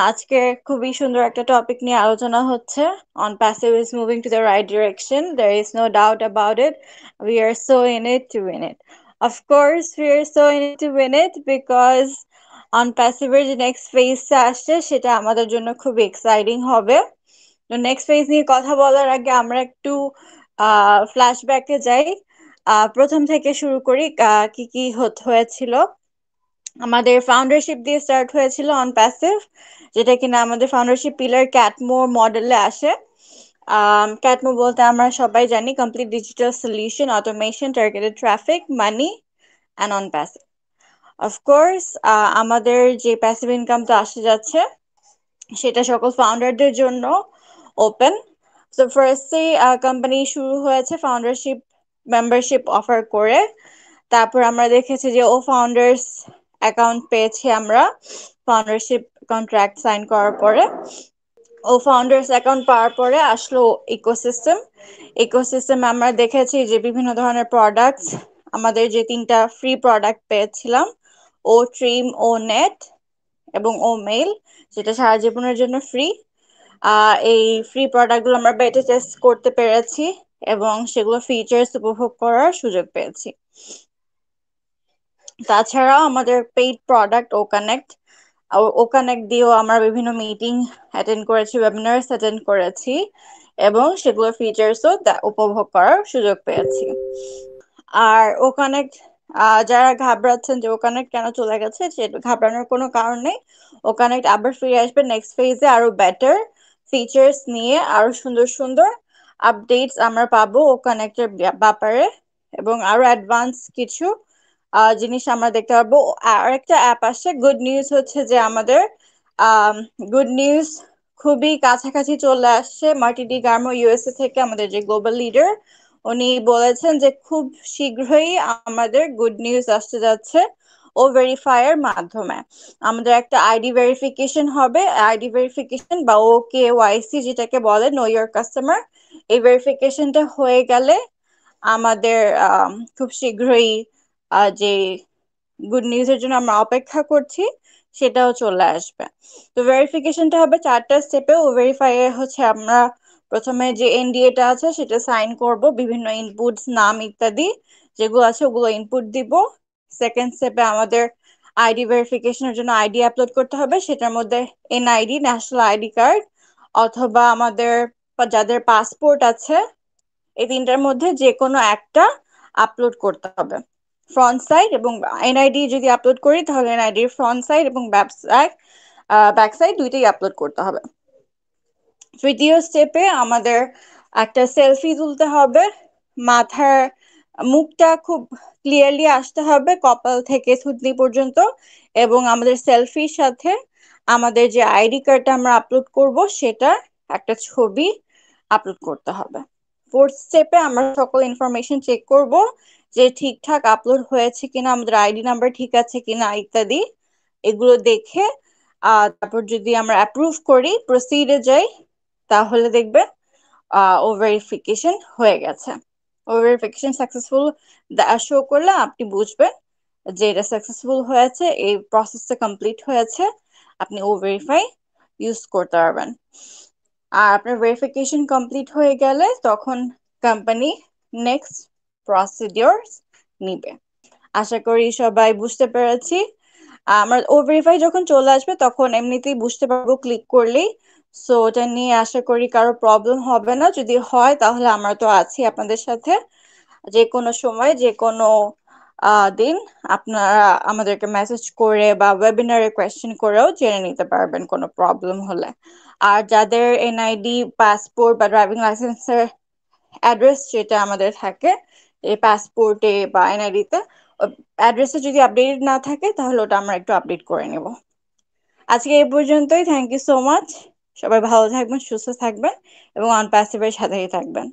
আজকে খুবই সুন্দর একটা টপিক নিয়ে আলোচনা হচ্ছে on passive is moving to the right direction. There is no doubt about it. We are so in it to win it. Of course, we are so in it to win it because on passive এর যে next ফেজটা আসছে সেটা আমাদের জন্য খুব exciting হবে। তো next phase নিয়ে কথা বলার আগে আমরা একটু ফ্ল্যাশব্যাকে যাই। প্রথম থেকে শুরু করি। কি কি হয়েছিল। আমাদের ফাউন্ডারশিপ দিয়ে স্টার্ট হয়েছিল অন প্যাসিভ, যেটা কিনা আমাদের ফাউন্ডারশিপ পিলার ক্যাটমো মডেলে আসে। ক্যাটমো বলতে আমরা সবাই জানি complete digital solution, automation, targeted traffic, money and on passive. Of course আমাদের যে প্যাসিভ ইনকাম তো আসে যাচ্ছে সেটা সকল ফাউন্ডারদের জন্য ওপেন। সো ফার্স্টে কোম্পানি শুরু হয়েছে ফাউন্ডারশিপ মেম্বারশিপ অফার করে। তারপর আমরা দেখেছি যে ও ফাউন্ডার্স অ্যাকাউন্ট পেয়েছি আমরা ফাউন্ডারশিপ কন্ট্রাক্ট সাইন করার পরে। ও ফাউন্ডার্স অ্যাকাউন্ট পাওয়ার পরে আসলো ইকোসিস্টেম। ইকোসিস্টেম আমরা দেখেছি যে বিভিন্ন ধরনের প্রোডাক্টস, আমাদের যে 3টা ফ্রি প্রোডাক্ট পেয়েছিলাম, ও ট্রিম, ও নেট এবং ও মেইল, যেটা সারা জীবনের জন্য ফ্রি। এই ফ্রি প্রোডাক্টগুলো আমরা বেটা টেস্ট করতে পেরেছি এবং সেগুলো ফিচার্স উপভোগ করার সুযোগ পেয়েছি। তাছাড়াও আমাদের পেইড প্রোডাক্ট ও কানেক্ট, ও কানেক্ট দিয়েও আমরা বিভিন্ন মিটিং অ্যাটেন্ড করেছি, ওয়েবিনার্স অ্যাটেন্ড করেছি এবং সেগুলোর ফিচার্সও উপভোগ করার সুযোগ পেয়েছি। আর ও কানেক্ট, যারা ঘাবড়াচ্ছেন যে ও কানেক্ট কেন চলে গেছে, সে ঘাবড়ানোর কোনো কারণ নেই। ও কানেক্ট আবার ফিরে আসবে নেক্সট ফেজে আরো বেটার ফিচার্স নিয়ে, আরো সুন্দর সুন্দর আপডেটস আমরা পাবো ও কানেক্টের ব্যাপারে এবং আরো অ্যাডভান্স কিছু জিনিস আমরা দেখতে পারবো। আর একটা অ্যাপ আসছে। গুড নিউজ হচ্ছে যে আমাদের গুড নিউজ খুবই কাছাকাছি চলে আসছে। মার্টি ডি গার্মো ইউএসএ থেকে, আমাদের যে গ্লোবাল লিডার, উনি বলেছেন যে খুব শীঘ্রই আমাদের গুড নিউজ আসতে যাচ্ছে ও ভেরিফায়ার মাধ্যমে। আমাদের একটা আইডি ভেরিফিকেশন হবে। আইডি ভেরিফিকেশন বা ও কেওয়াইসি যেটাকে বলে, নো ইওর কাস্টমার, এই ভেরিফিকেশনটা হয়ে গেলে আমাদের খুব শীঘ্রই যে গুড নিউজের জন্য আমরা অপেক্ষা করছি সেটাও চলে আসবে। তো ভেরিফিকেশনটা হবে 4টা স্টেপে। ও ভেরিফাই হচ্ছে আমরা প্রথমে যে এনডিএটা আছে সেটা সাইন করব, বিভিন্ন ইনপুটস, নাম ইত্যাদি যেগুলো আছে ওগুলো ইনপুট দিব। সেকেন্ড স্টেপে আমাদের আইডি ভেরিফিকেশনের জন্য আইডি আপলোড করতে হবে, সেটার মধ্যে এনআইডি, ন্যাশনাল আইডি কার্ড, অথবা আমাদের যাদের পাসপোর্ট আছে, এই 3টার মধ্যে যে কোনো একটা আপলোড করতে হবে ফ্রন্ট সাইড। এবং এনআইডি যদি আপলোড করি তাহলে এনআইডির ফ্রন্ট সাইড এবং ব্যাক সাইড দুইটাই আপলোড করতে হবে। তৃতীয় স্টেপে আমাদের একটা সেলফি তুলতে হবে। মাথার মুখটা খুব ক্লিয়ারলি আসতে হবে কপাল থেকে থুতনি পর্যন্ত, এবং আমাদের সেলফির সাথে আমাদের যে আইডি কার্ডটা আমরা আপলোড করব সেটা একটা ছবি আপলোড করতে হবে। ফোর্থ স্টেপে আমরা সকল ইনফরমেশন চেক করব যে ঠিকঠাক আপলোড হয়েছে কিনা, আমাদের আইডি নাম্বার ঠিক আছে কিনা ইত্যাদি। এগুলো দেখে তারপর যদি আমরা অ্যাপ্রুভ করি, প্রসিডে যাই, তাহলে দেখবেন ও ভেরিফিকেশন হয়ে গেছে। ও ভেরিফিকেশন সাকসেসফুল শো করলে আপনি বুঝবেন যে এটা সাকসেসফুল হয়েছে, এই প্রসেসটা কমপ্লিট হয়েছে, আপনি ও ভেরিফাই ইউজ করতে পারবেন। আর আপনার ভেরিফিকেশন কমপ্লিট হয়ে গেলে তখন কোম্পানি নেক্সট প্রসিডিওরস নিবে। আশা করি সবাই বুঝতে পেরেছি। আমার ও ভেরিফাই যখন চলে আসবে তখন এমনিতেই বুঝতে পারবো ক্লিক করলেই। সো ওটা নিয়ে আশা করি কারো প্রবলেম হবে না। যদি হয় তাহলে আমরা তো আছি আপনাদের সাথে, যে কোনো সময় যে কোনো দিন আপনারা আমাদেরকে মেসেজ করে বা ওয়েবিনারে কোয়েশ্চেন করেও জেনে নিতে পারবেন কোনো প্রবলেম হলে। আর যাদের এনআইডি, পাসপোর্ট বা ড্রাইভিং লাইসেন্সের অ্যাড্রেস যেটা আমাদের থাকে এই পাসপোর্টে বা এনআইডিতে, অ্যাড্রেসে যদি আপডেটেড না থাকে তাহলে ওটা আমরা একটু আপডেট করে নেব। আজকে এই পর্যন্তই। Thank you so much. সবাই ভালো থাকবেন, সুস্থ থাকবেন এবং অন প্যাসিভের সাথেই থাকবেন।